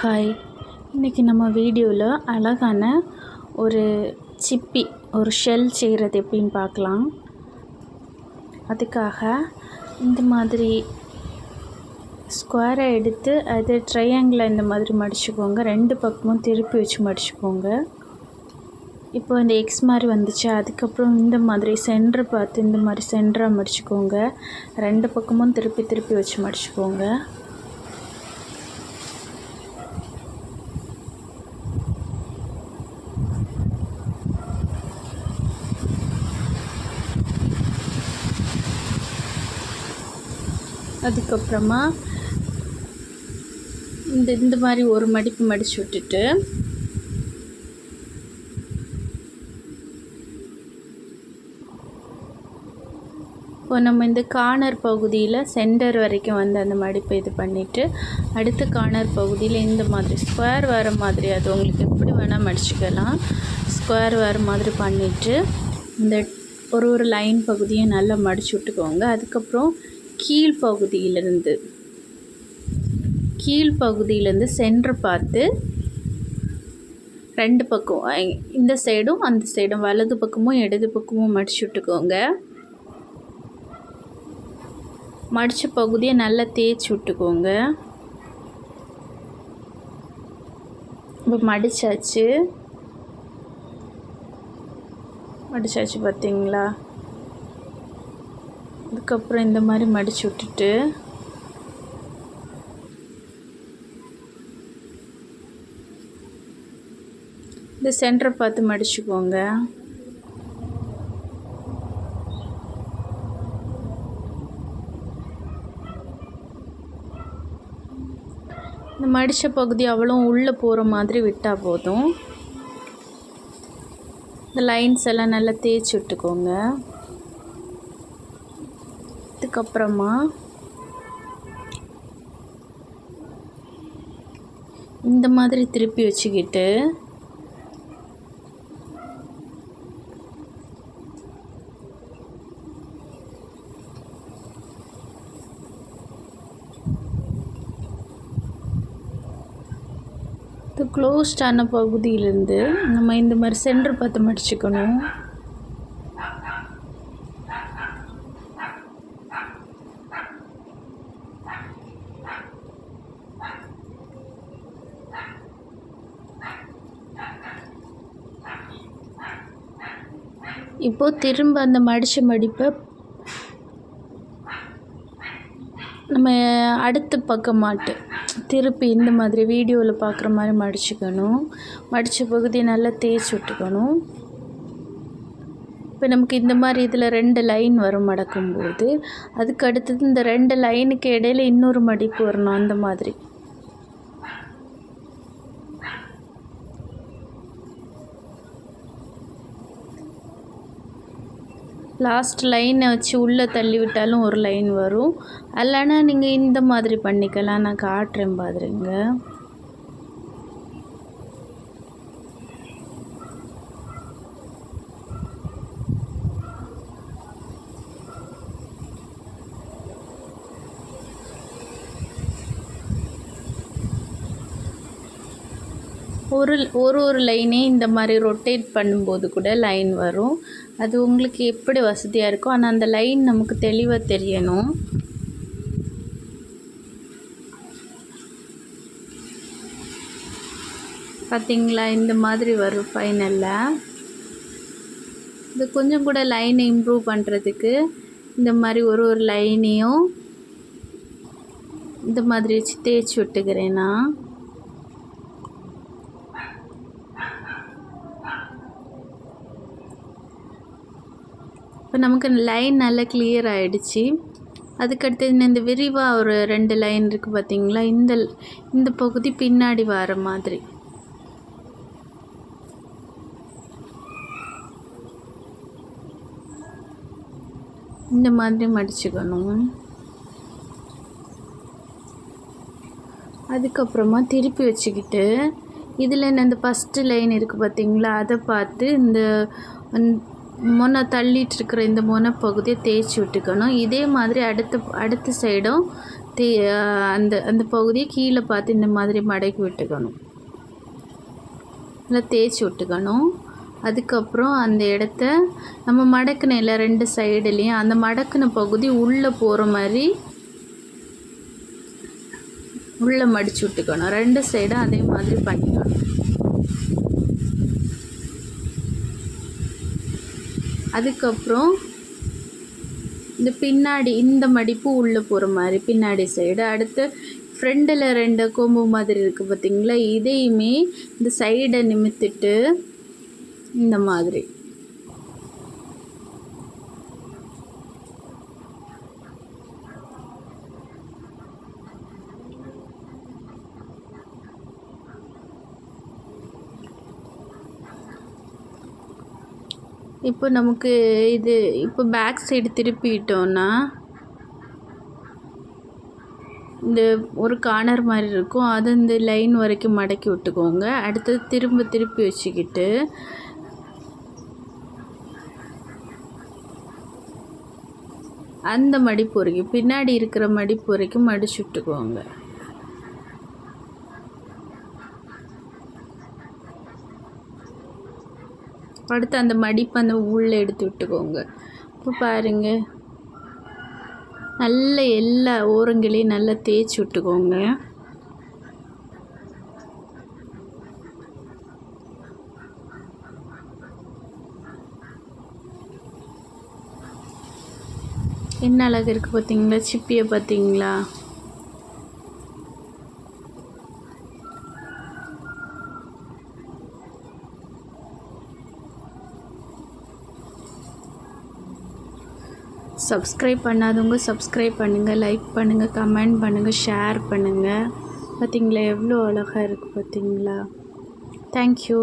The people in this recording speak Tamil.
ஹாய், இன்றைக்கி நம்ம வீடியோவில் அழகான ஒரு சிப்பி ஒரு ஷெல் செய்கிறது எப்படின்னு பார்க்கலாம். அதுக்காக இந்த மாதிரி ஸ்கொயரை எடுத்து அது ட்ரையாங்கிளை இந்த மாதிரி மடிச்சுக்கோங்க. ரெண்டு பக்கமும் திருப்பி வச்சு மடிச்சுக்கோங்க. இப்போ இந்த எக்ஸ் மாதிரி வந்துச்சு. அதுக்கப்புறம் இந்த மாதிரி சென்டர் பார்த்து இந்த மாதிரி சென்டராக மடிச்சுக்கோங்க. ரெண்டு பக்கமும் திருப்பி திருப்பி வச்சு மடிச்சுக்கோங்க. அதுக்கப்புறமா இந்த மாதிரி ஒரு மடிப்பு மடித்து விட்டுட்டு இப்போ நம்ம இந்த கார்னர் பகுதியில் சென்டர் வரைக்கும் வந்து அந்த மடிப்பை இது பண்ணிவிட்டு அடுத்த கார்னர் பகுதியில் இந்த மாதிரி ஸ்கொயர் வர மாதிரி அது உங்களுக்கு எப்படி வேணால் மடிச்சுக்கலாம். ஸ்கொயர் வர மாதிரி பண்ணிவிட்டு இந்த ஒரு லைன் பகுதியை நல்லா மடிச்சு விட்டுக்கோங்க. அதுக்கப்புறம் கீழ்ப்பகுதியிலேருந்து சென்டர் பார்த்து ரெண்டு பக்கம் இந்த சைடும் அந்த சைடும் வலது பக்கமும் இடது பக்கமும் மடிச்சு விட்டுக்கோங்க. மடித்த பகுதியை நல்லா தேய்ச்சி விட்டுக்கோங்க. இப்போ மடித்தாச்சு பார்த்தீங்களா? அதுக்கப்புறம் இந்த மாதிரி மடித்து விட்டுட்டு இந்த சென்டரை பார்த்து மடிச்சுக்கோங்க. இந்த மடித்த பகுதி அவ்வளோ உள்ளே போகிற மாதிரி விட்டால் போதும். இந்த லைன்ஸ் எல்லாம் நல்லா தேய்ச்சி விட்டுக்கோங்க. அதுக்கப்புறமா இந்த மாதிரி திருப்பி வச்சுக்கிட்டு இது க்ளோஸ்டான பகுதியிலேருந்து நம்ம இந்த மாதிரி சென்டர் பார்த்து மடிச்சுக்கணும். இப்போது திரும்ப அந்த மடித்த மடிப்பை நம்ம அடுத்த பக்கமாட்டு திருப்பி இந்த மாதிரி வீடியோவில் பார்க்குற மாதிரி மடிச்சுக்கணும். மடித்த பகுதியை நல்லா தேய்ச்சி விட்டுக்கணும். இப்போ நமக்கு இந்த மாதிரி இதில் ரெண்டு லைன் வரும் மடக்கும்போது. அதுக்கு அடுத்தது இந்த ரெண்டு லைனுக்கு இடையில இன்னொரு மடிப்பு வரணும். அந்த மாதிரி லாஸ்ட் லைனை வச்சு உள்ளே தள்ளி விட்டாலும் ஒரு லைன் வரும். இல்லைன்னா நீங்கள் இந்த மாதிரி பண்ணிக்கலாம். நான் காட்டுறேன் பாருங்க. ஒரு லைனே இந்த மாதிரி ரொட்டேட் பண்ணும்போது கூட லைன் வரும். அது உங்களுக்கு எப்படி வசதியாக இருக்கோ. ஆனால் அந்த லைன் நமக்கு தெளிவாக தெரியணும். பார்த்தீங்களா? இந்த மாதிரி வரும் ஃபைனலில். இது கொஞ்சம் கூட லைனை இம்ப்ரூவ் பண்ணுறதுக்கு இந்த மாதிரி ஒரு லைனையும் இந்த மாதிரி வச்சு தேய்ச்சி விட்டுக்கிறேன் நான். இப்போ நமக்கு லைன் நல்லா கிளியர் ஆகிடுச்சு. அதுக்கடுத்து இந்த விரிவாக ஒரு ரெண்டு லைன் இருக்குது பார்த்தீங்களா? இந்த பகுதி பின்னாடி வர மாதிரி இந்த மாதிரி மடிச்சுக்கணும். அதுக்கப்புறமா திருப்பி வச்சுக்கிட்டு இதில் இந்த ஃபஸ்ட்டு லைன் இருக்குது பார்த்தீங்களா? அதை பார்த்து இந்த முனை தள்ளிட்டு இருக்கிற இந்த முனை பகுதியை தேய்ச்சி விட்டுக்கணும். இதே மாதிரி அடுத்த சைடும் அந்த அந்த பகுதியை கீழே பார்த்து இந்த மாதிரி மடக்கி விட்டுக்கணும், நல்லா தேய்ச்சி விட்டுக்கணும். அதுக்கப்புறம் அந்த இடத்த நம்ம மடக்குன இல்லை 2 சைடுலேயும் அந்த மடக்குன பகுதி உள்ளே போகிற மாதிரி உள்ளே மடித்து விட்டுக்கணும். 2 சைடும் அதே மாதிரி பண்ணிக்கணும். அதுக்கப்புறம் இந்த பின்னாடி இந்த மடிப்பு உள்ளே போகிற மாதிரி பின்னாடி சைடு, அடுத்து ஃப்ரெண்டில் 2 கொம்பு மாதிரி இருக்குது பார்த்திங்களா, இதையுமே இந்த சைடை நிமித்திட்டு இந்த மாதிரி இப்போ நமக்கு இது இப்போ பேக் சைடு திருப்பிட்டோன்னா இந்த ஒரு கார்னர் மாதிரி இருக்கும், அது இந்த லைன் வரைக்கும் மடக்கி விட்டுக்கோங்க. அடுத்தது திருப்பி வச்சுக்கிட்டு அந்த மடிப்பு வரைக்கும் பின்னாடி இருக்கிற மடிப்பு வரைக்கும் மடிச்சு விட்டுக்கோங்க. அடுத்து அந்த மடிப்பு அந்த உள்ளே எடுத்து விட்டுக்கோங்க. இப்போ பாருங்கள், நல்ல எல்லா ஓரங்களையும் நல்லா தேய்ச்சி விட்டுக்கோங்க. என்ன அழகு இருக்குது பார்த்தீங்களா, சிப்பியை பார்த்தீங்களா. சப்ஸ்கிரைப் பண்ணாதவங்க சப்ஸ்கிரைப் பண்ணுங்கள், லைக் பண்ணுங்கள், கமெண்ட் பண்ணுங்கள், ஷேர் பண்ணுங்கள். பார்த்தீங்களா எவ்வளோ அழகாக இருக்குது பார்த்தீங்களா. தேங்க்யூ.